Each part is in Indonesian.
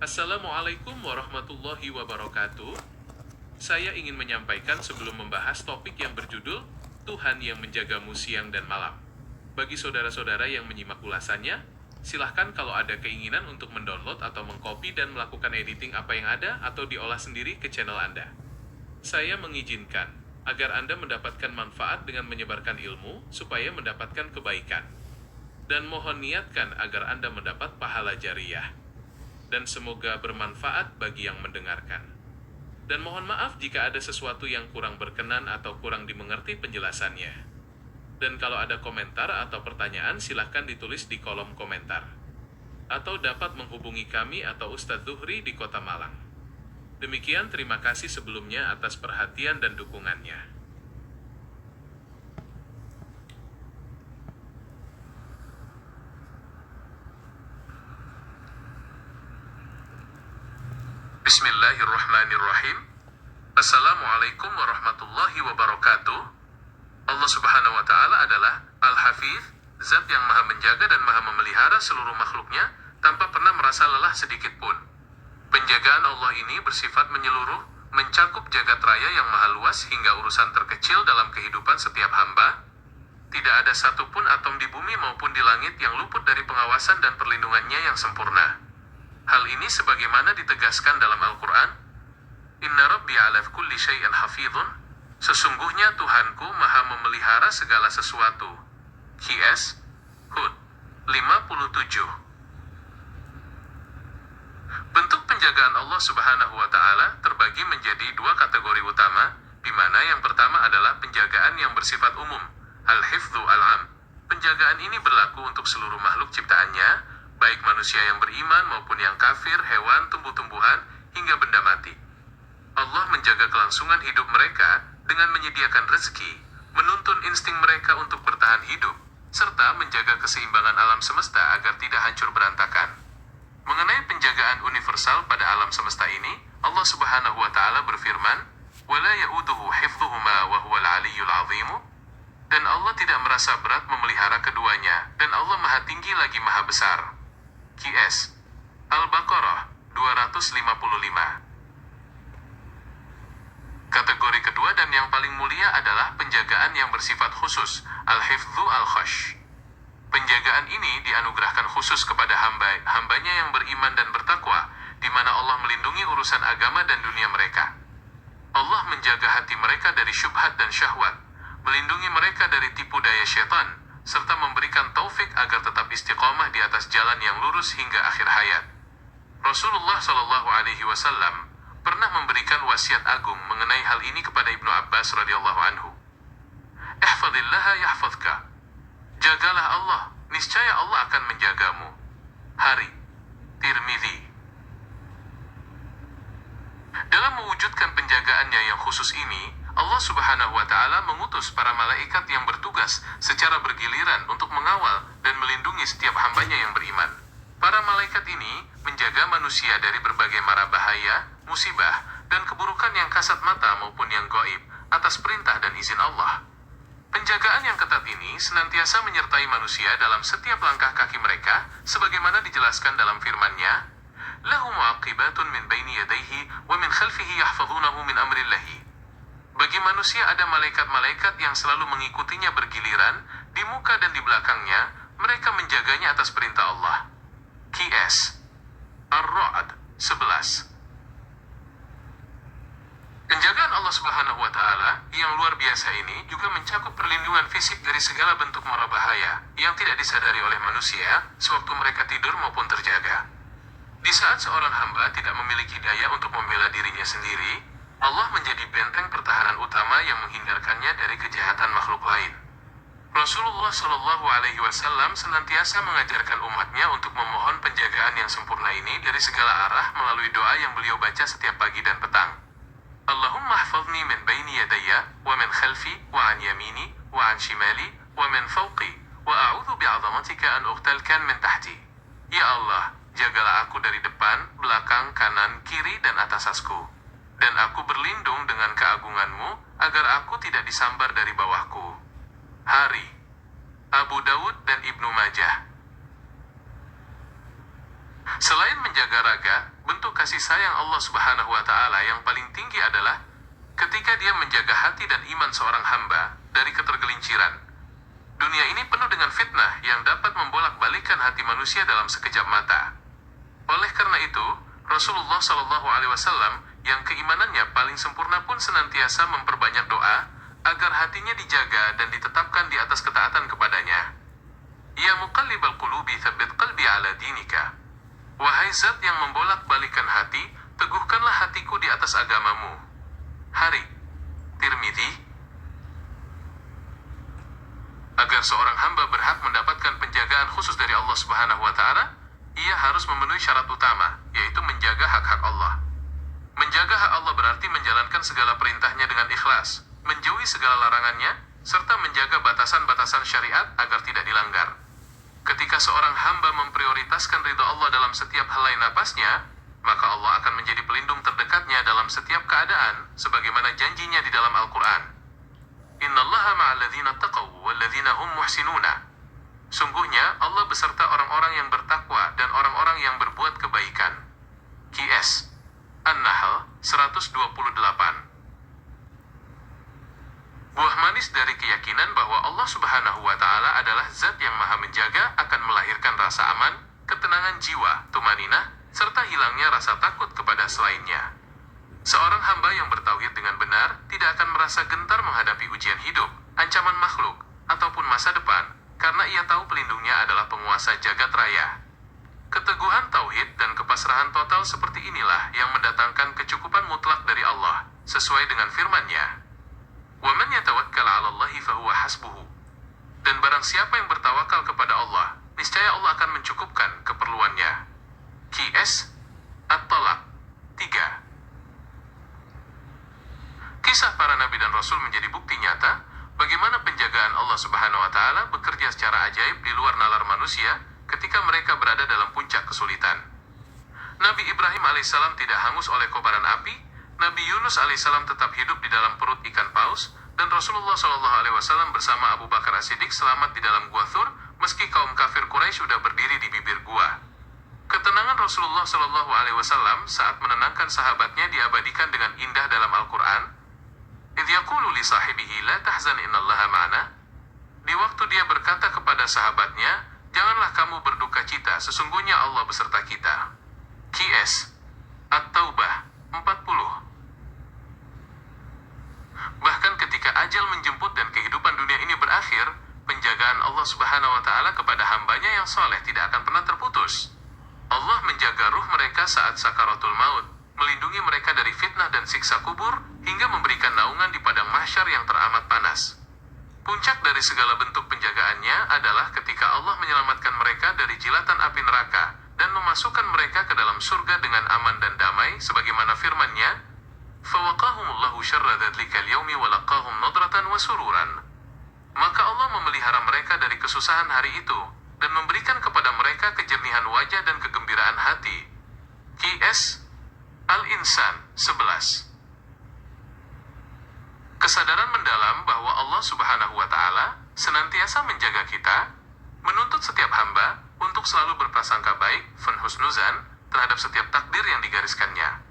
Assalamualaikum warahmatullahi wabarakatuh. Saya ingin menyampaikan sebelum membahas topik yang berjudul Tuhan yang menjagamu siang dan malam. Bagi saudara-saudara yang menyimak ulasannya, silahkan kalau ada keinginan untuk mendownload atau mengcopy dan melakukan editing apa yang ada atau diolah sendiri ke channel Anda. Saya mengizinkan agar Anda mendapatkan manfaat dengan menyebarkan ilmu supaya mendapatkan kebaikan. Dan mohon niatkan agar Anda mendapat pahala jariyah. Dan semoga bermanfaat bagi yang mendengarkan. Dan mohon maaf jika ada sesuatu yang kurang berkenan atau kurang dimengerti penjelasannya. Dan kalau ada komentar atau pertanyaan silahkan ditulis di kolom komentar. Atau dapat menghubungi kami atau Ustadz Zuhri di Kota Malang. Demikian, terima kasih sebelumnya atas perhatian dan dukungannya. Bismillahirrahmanirrahim. Assalamualaikum warahmatullahi wabarakatuh. Allah subhanahu wa ta'ala adalah Al-Hafiz, zat yang maha menjaga dan maha memelihara seluruh makhluknya tanpa pernah merasa lelah sedikit pun. Penjagaan Allah ini bersifat menyeluruh, mencakup jagat raya yang maha luas hingga urusan terkecil dalam kehidupan setiap hamba. Tidak ada satupun atom di bumi maupun di langit yang luput dari pengawasan dan perlindungannya yang sempurna. Hal ini sebagaimana ditegaskan dalam Al-Quran, Inna Rabbi ala kulli syai'in hafidhun, sesungguhnya Tuhanku maha memelihara segala sesuatu. QS Hud 57. Bentuk penjagaan Allah subhanahu wa ta'ala terbagi menjadi dua kategori utama, di mana yang pertama adalah penjagaan yang bersifat umum, al-hifdhu al-am. Penjagaan ini berlaku untuk seluruh makhluk ciptaannya, baik manusia yang beriman maupun yang kafir, hewan, tumbuh-tumbuhan, hingga benda mati. Allah menjaga kelangsungan hidup mereka dengan menyediakan rezeki, menuntun insting mereka untuk bertahan hidup, serta menjaga keseimbangan alam semesta agar tidak hancur berantakan. Mengenai penjagaan universal pada alam semesta ini, Allah subhanahu wa ta'ala berfirman, وَلَا يَؤُودُهُ حِفْظُهُمَا وَهُوَ الْعَلِيُّ الْعَظِيمُ. Dan Allah tidak merasa berat memelihara keduanya, dan Allah maha tinggi lagi maha besar. QS Al-Baqarah 255. Kategori kedua dan yang paling mulia adalah penjagaan yang bersifat khusus, al-hifdhu al-khash. Penjagaan ini dianugerahkan khusus kepada hambanya yang beriman dan bertakwa, di mana Allah melindungi urusan agama dan dunia mereka. Allah menjaga hati mereka dari syubhat dan syahwat, melindungi mereka dari tipu daya syaitan, serta memberikan taufik agar tetap istiqomah di atas jalan yang lurus hingga akhir hayat. Rasulullah SAW pernah memberikan wasiat agung mengenai hal ini kepada Ibnu Abbas radhiyallahu anhu. Ihfadhillaha yahfadhka. Jagalah Allah, niscaya Allah akan menjagamu. Hari Tirmidzi. Dalam mewujudkan penjagaannya yang khusus ini, Allah subhanahu wa ta'ala mengutus para malaikat yang bertugas secara bergiliran untuk mengawal dan melindungi setiap hambanya yang beriman. Para malaikat ini menjaga manusia dari berbagai mara bahaya, musibah, dan keburukan yang kasat mata maupun yang gaib atas perintah dan izin Allah. Penjagaan yang ketat ini senantiasa menyertai manusia dalam setiap langkah kaki mereka, sebagaimana dijelaskan dalam firman-Nya, Lahu mu'aqibatun min baini yadayhi wa min khalfihi yahfazunahu min amrillahi. Bagi manusia ada malaikat-malaikat yang selalu mengikutinya bergiliran, di muka dan di belakangnya, mereka menjaganya atas perintah Allah. QS Ar-Ra'd 11. Penjagaan Allah subhanahu wa ta'ala yang luar biasa ini juga mencakup perlindungan fisik dari segala bentuk mara bahaya yang tidak disadari oleh manusia sewaktu mereka tidur maupun terjaga. Di saat seorang hamba tidak memiliki daya untuk membela dirinya sendiri, Allah menjadi benteng pertahanan utama yang menghindarkannya dari kejahatan makhluk lain. Rasulullah SAW senantiasa mengajarkan umatnya untuk memohon penjagaan yang sempurna ini dari segala arah melalui doa yang beliau baca setiap pagi dan petang. Allahumma hafadhni min baini yadayya, wa min khalfi, wa an yamini, wa an shimali, wa min fawqi, wa a'udhu bi'azamatika an uqtalkan min tahti. Ya Allah, jagalah aku dari depan, belakang, kanan, kiri, dan atas asku. Dan aku berlindung dengan keagunganmu, agar aku tidak disambar dari bawahku. Hari Abu Dawud dan Ibnu Majah. Selain menjaga raga, bentuk kasih sayang Allah Subhanahu wa Ta'ala yang paling tinggi adalah ketika Dia menjaga hati dan iman seorang hamba dari ketergelinciran. Dunia ini penuh dengan fitnah yang dapat membolak-balikkan hati manusia dalam sekejap mata. Oleh karena itu, Rasulullah Shallallahu Alaihi Wasallam yang keimanannya paling sempurna pun senantiasa memperbanyak doa agar hatinya dijaga dan ditetapkan di atas ketaatan kepadanya. Ya muqallibal qulubi tsabbit qalbi ala dinika. Wahai zat yang membolak-balikan hati, teguhkanlah hatiku di atas agamamu. Hari Tirmidzi. Agar seorang hamba berhak mendapatkan penjagaan khusus dari Allah Subhanahu wa Ta'ala, ia harus memenuhi syarat utama, yaitu menjaga hak-hak Allah. Menjaga hak Allah berarti menjalankan segala perintahnya dengan ikhlas, menjauhi segala larangannya, serta menjaga batasan-batasan syariat agar tidak dilanggar. Ketika seorang hamba memprioritaskan ridha Allah dalam setiap helai napasnya, maka Allah akan menjadi pelindung terdekatnya dalam setiap keadaan, sebagaimana janjinya di dalam Al-Quran. Innallaha ma'alladzina taqaw walladzina hum muhsinuna. Sungguhnya Allah beserta orang-orang yang bertakwa dan orang-orang yang berbuat kebaikan. QS An-Nahl 128. Buah manis dari keyakinan bahwa Allah Subhanahu wa Ta'ala adalah zat yang maha menjaga akan melahirkan rasa aman, ketenangan jiwa, tumaninah, serta hilangnya rasa takut kepada selainnya. Seorang hamba yang bertauhid dengan benar tidak akan merasa gentar menghadapi ujian hidup, ancaman makhluk, ataupun masa depan, karena ia tahu pelindungnya adalah penguasa jagat raya. Keteguhan tauhid dan kepasrahan total seperti inilah yang mendatangkan kecukupan mutlak dari Allah, sesuai dengan firman-Nya. وَمَنْ يَتَوَكَّلَ عَلَى اللَّهِ فَهُوَ حَسْبُهُ. Dan barang siapa yang bertawakal kepada Allah, niscaya Allah akan mencukupkan keperluannya. QS At-Talaq 3. Kisah para nabi dan rasul menjadi bukti nyata bagaimana penjagaan Allah Subhanahu wa Ta'ala bekerja secara ajaib di luar nalar manusia ketika mereka berada dalam puncak kesulitan. Nabi Ibrahim alaihissalam tidak hangus oleh kobaran api, Nabi Yunus alaihissalam tetap hidup di dalam perut ikan paus, dan Rasulullah Shallallahu Alaihi Wasallam bersama Abu Bakar As-Siddiq selamat di dalam gua Thur, meski kaum kafir Quraisy sudah berdiri di bibir gua. Ketenangan Rasulullah Shallallahu Alaihi Wasallam saat menenangkan sahabatnya diabadikan dengan indah dalam Al-Quran. Idh yaqulu li sahibihi la tahzan innallaha ma'ana. Di waktu dia berkata kepada sahabatnya, janganlah kamu berduka cita, sesungguhnya Allah beserta kita. QS At-Taubah 40. Bahkan ketika ajal menjemput dan kehidupan dunia ini berakhir, penjagaan Allah Subhanahu wa Ta'ala kepada hambanya yang soleh tidak akan pernah terputus. Allah menjaga ruh mereka saat sakaratul maut, melindungi mereka dari fitnah dan siksa kubur, hingga memberikan naungan di padang mahsyar yang teramat panas. Puncak dari segala bentuk penjagaannya adalah ketika Allah menyelamatkan mereka dari jilatan api neraka, dan memasukkan mereka ke dalam surga dengan aman dan damai, sebagaimana firman-Nya, فَوَقَاهُمُ اللَّهُ شَرَّ ذَلِكَ الْيَوْمِ وَلَقَّاهُمْ نَضْرَةً وَسُرُورًا. Maka Allah memelihara mereka dari kesusahan hari itu, dan memberikan kepada mereka kejernihan wajah dan kegembiraan hati. QS Al-Insan 11. Kesadaran mendalam bahwa Allah Subhanahu wa Ta'ala senantiasa menjaga kita, menuntut setiap hamba untuk selalu berprasangka baik, husnuzan, terhadap setiap takdir yang digariskannya.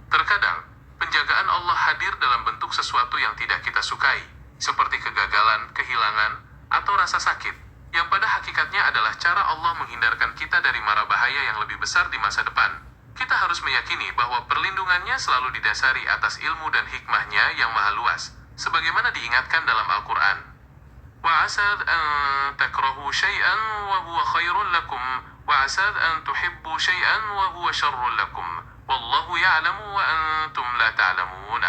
Terkadang, penjagaan Allah hadir dalam bentuk sesuatu yang tidak kita sukai, seperti kegagalan, kehilangan, atau rasa sakit, yang pada hakikatnya adalah cara Allah menghindarkan kita dari mara bahaya yang lebih besar di masa depan. Kita harus meyakini bahwa perlindungannya selalu didasari atas ilmu dan hikmahnya yang maha luas, sebagaimana diingatkan dalam Al-Quran. وَعَسَىٰ أَن تَكْرَهُوا شَيْئًا وَهُوَ خَيْرٌ لَكُمْ وَعَسَىٰ أَن تُحِبُّوا شَيْئًا وَهُوَ شَرٌّ لَكُمْ وَاللَّهُ يَعْلَمُ وَأَنْتُمْ لَا تَعْلَمُونَ.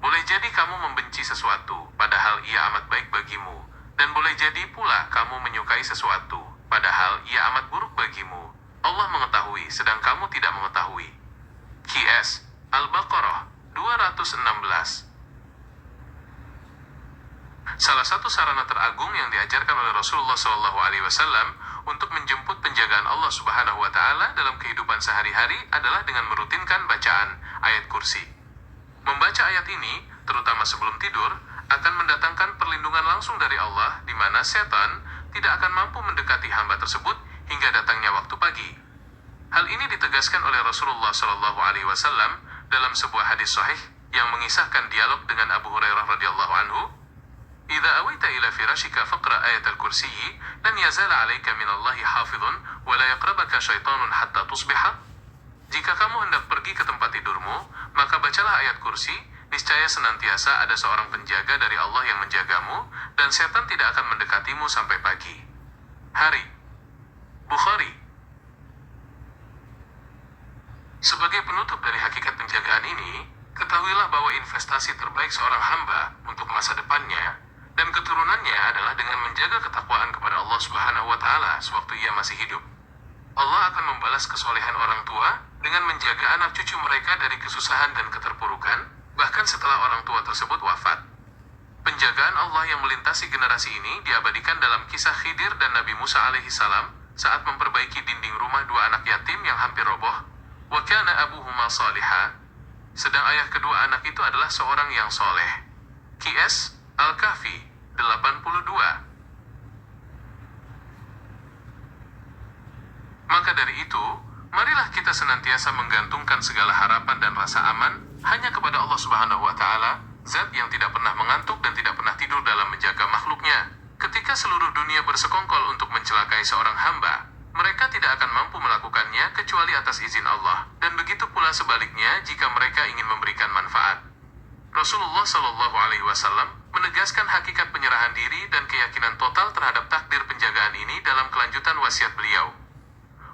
Boleh jadi kamu membenci sesuatu, padahal ia amat baik bagimu. Dan boleh jadi pula kamu menyukai sesuatu, padahal ia amat buruk bagimu. Allah mengetahui, sedang kamu tidak mengetahui. QS Al-Baqarah 216. Salah satu sarana teragung yang diajarkan oleh Rasulullah SAW untuk menjemput penjagaan Allah Subhanahu wa Ta'ala dalam kehidupan sehari-hari adalah dengan merutinkan bacaan ayat kursi. Membaca ayat ini, terutama sebelum tidur, akan mendatangkan perlindungan langsung dari Allah, di mana setan tidak akan mampu mendekati hamba tersebut hingga datangnya waktu pagi. Hal ini ditegaskan ditegaskan oleh Rasulullah Shallallahu Alaihi Wasallam dalam sebuah hadis sahih yang mengisahkan dialog dengan Abu Hurairah radhiyallahu anhu. "Idza awaita ila firashika faqra ayat al-kursiyyi lan yazala 'alaika min Allahi hafizun wa la yaqrabaka syaitanun hatta tusbiha." Jika kamu hendak pergi ke tempat tidurmu, maka bacalah ayat kursi, niscaya senantiasa ada seorang penjaga dari Allah yang menjagamu, dan setan tidak akan mendekatimu sampai pagi. Hari Bukhari. Sebagai penutup dari hakikat penjagaan ini, ketahuilah bahwa investasi terbaik seorang hamba untuk masa depannya dan keturunannya adalah dengan menjaga ketakwaan kepada Allah Subhanahu wa Ta'ala sewaktu ia masih hidup. Allah akan membalas kesolehan orang tua dengan menjaga anak cucu mereka dari kesusahan dan keterpurukan, bahkan setelah orang tua tersebut wafat. Penjagaan Allah yang melintasi generasi ini diabadikan dalam kisah Khidir dan Nabi Musa alaihi salam saat memperbaiki dinding rumah dua anak yatim yang hampir roboh. Wa kana abuhuma salihah. Sedang ayah kedua anak itu adalah seorang yang soleh. Qs Al-Kahfi 82. Maka dari itu, marilah kita senantiasa menggantungkan segala harapan dan rasa aman hanya kepada Allah Subhanahu wa Ta'ala, zat yang tidak pernah mengantuk dan tidak pernah tidur dalam menjaga makhluknya. Ketika seluruh dunia bersekongkol untuk mencelakai seorang hamba, mereka tidak akan mampu melakukannya kecuali atas izin Allah, dan begitu pula sebaliknya jika mereka ingin memberikan manfaat. Rasulullah Shallallahu Alaihi Wasallam menegaskan hakikat penyerahan diri dan keyakinan total terhadap takdir penjagaan ini dalam kelanjutan wasiat beliau.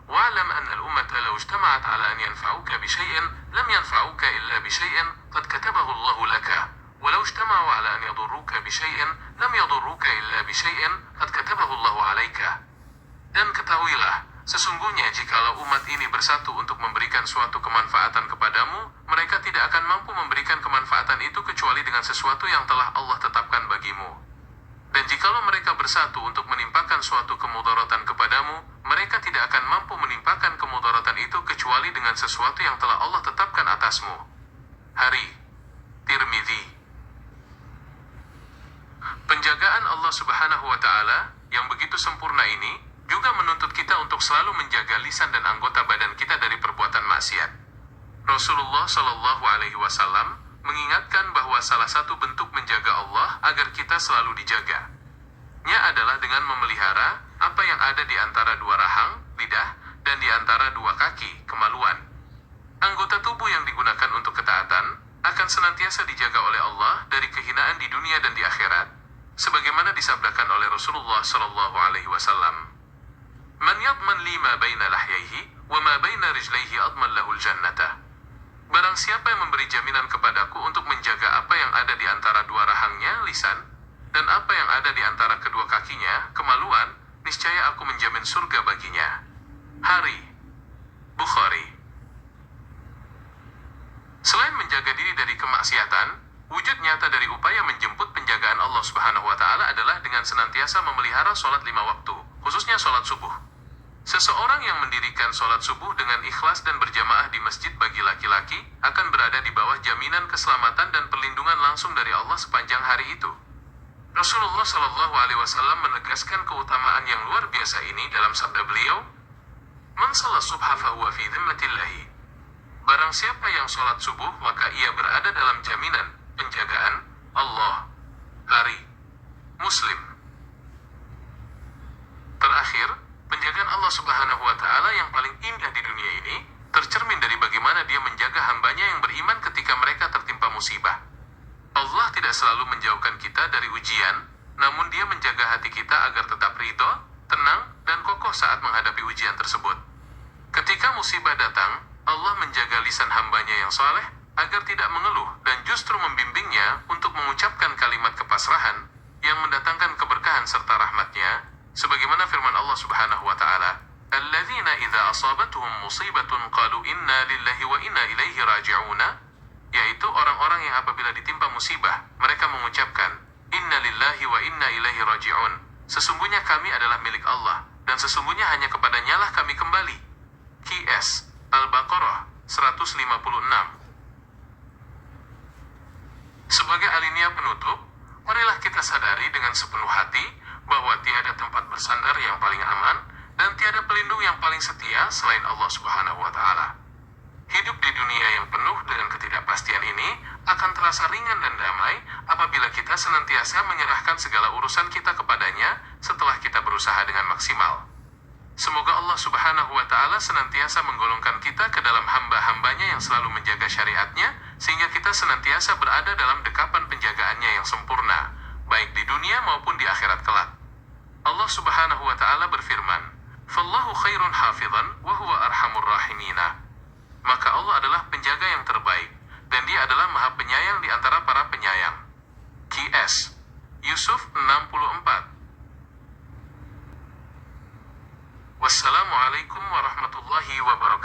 Wa'lam anna al-ummata law ijtama'at 'ala an yanfa'uka bi syai'in lam yanfa'uka illa bi syai'in qad katabahu Allah laka, wa law ijtama'u 'ala an yadurruka bi syai'in lam yadurruka illa bi syai'in qad katabahu Allah 'alaika. Dan ketahuilah, sesungguhnya jikalau umat ini bersatu untuk memberikan suatu kemanfaatan kepadamu, mereka tidak akan mampu memberikan kemanfaatan itu kecuali dengan sesuatu yang telah Allah tetapkan bagimu. Dan jikalau mereka bersatu untuk menimpakan suatu kemudaratan kepadamu, mereka tidak akan mampu menimpakan kemudaratan itu kecuali dengan sesuatu yang telah Allah tetapkan atasmu. Hari Tirmidzi. Penjagaan Allah Subhanahu wa Ta'ala yang begitu sempurna ini juga menuntut kita untuk selalu menjaga lisan dan anggota badan kita dari perbuatan maksiat. Rasulullah Shallallahu Alaihi Wasallam mengingatkan bahwa salah satu bentuk menjaga Allah agar kita selalu dijaga-nya adalah dengan memelihara apa yang ada di antara dua rahang, lidah, dan di antara dua kaki, kemaluan. Anggota tubuh yang digunakan untuk ketaatan akan senantiasa dijaga oleh Allah dari kehinaan di dunia dan di akhirat, sebagaimana disabdakan oleh Rasulullah Shallallahu Alaihi Wasallam. Man yadman li ma baina lahyaihi wa ma baina rijlaihi adman lahul jannata. Barang siapa yang memberi jaminan kepadaku untuk menjaga apa yang ada di antara dua rahangnya, lisan, dan apa yang ada di antara kedua kakinya, kemaluan, niscaya aku menjamin surga baginya. Hari Bukhari. Selain menjaga diri dari kemaksiatan, wujud nyata dari upaya menjemput penjagaan Allah Subhanahu wa Ta'ala adalah dengan senantiasa memelihara sholat 5 waktu, khususnya sholat subuh. Seseorang yang mendirikan sholat subuh dengan ikhlas dan berjamaah di masjid bagi laki-laki akan berada di bawah jaminan keselamatan dan perlindungan langsung dari Allah sepanjang hari itu. Rasulullah Shallallahu Alaihi Wasallam menegaskan keutamaan yang luar biasa ini dalam sabda beliau, "Man shalla subha fahuwa fi dhimmatillahi." Barang siapa yang sholat subuh, maka ia berada dalam jaminan penjagaan Allah. Hari Muslim. Terakhir, penjagaan Allah Subhanahu wa Ta'ala yang paling indah di dunia ini tercermin dari bagaimana Dia menjaga hambanya yang beriman ketika mereka tertimpa musibah. Allah tidak selalu menjauhkan kita dari ujian, namun Dia menjaga hati kita agar tetap ridho, tenang, dan kokoh saat menghadapi ujian tersebut. Ketika musibah datang, Allah menjaga lisan hambanya yang saleh agar tidak mengeluh dan justru membimbingnya untuk mengucapkan kalimat kepasrahan yang mendatangkan keberkahan serta rahmatnya, sebagaimana firman Allah Subhanahu wa Ta'ala, "Alladzina idza asabatuhum musibatun qalu inna lillahi wa inna ilaihi raji'una," yaitu orang-orang yang apabila ditimpa musibah, mereka mengucapkan, "Inna lillahi wa inna ilaihi raji'un." Sesungguhnya kami adalah milik Allah, dan sesungguhnya hanya kepadanya lah kami kembali. Qs Al-Baqarah 156. Sebagai alinea penutup, marilah kita sadari dengan sepenuh hati bahwa tiada tempat bersandar yang paling aman dan tiada pelindung yang paling paling setia selain Allah Subhanahu wa Ta'ala. Hidup di dunia yang penuh dengan ketidakpastian ini akan terasa ringan dan damai apabila kita senantiasa menyerahkan segala urusan kita kepadanya setelah kita berusaha dengan maksimal. Semoga Allah Subhanahu wa Ta'ala senantiasa menggolongkan kita ke dalam hamba-hambanya yang selalu menjaga syariatnya, sehingga kita senantiasa berada dalam dekapan penjagaannya yang sempurna, baik di dunia maupun di akhirat kelak. Allah Subhanahu wa Ta'ala berfirman, "Fallahu khairun hafizan wa huwa arhamur rahimina." Maka Allah adalah penjaga yang terbaik, dan Dia adalah Maha Penyayang di antara para penyayang. QS Yusuf 64. Wassalamualaikum warahmatullahi wabarakatuh.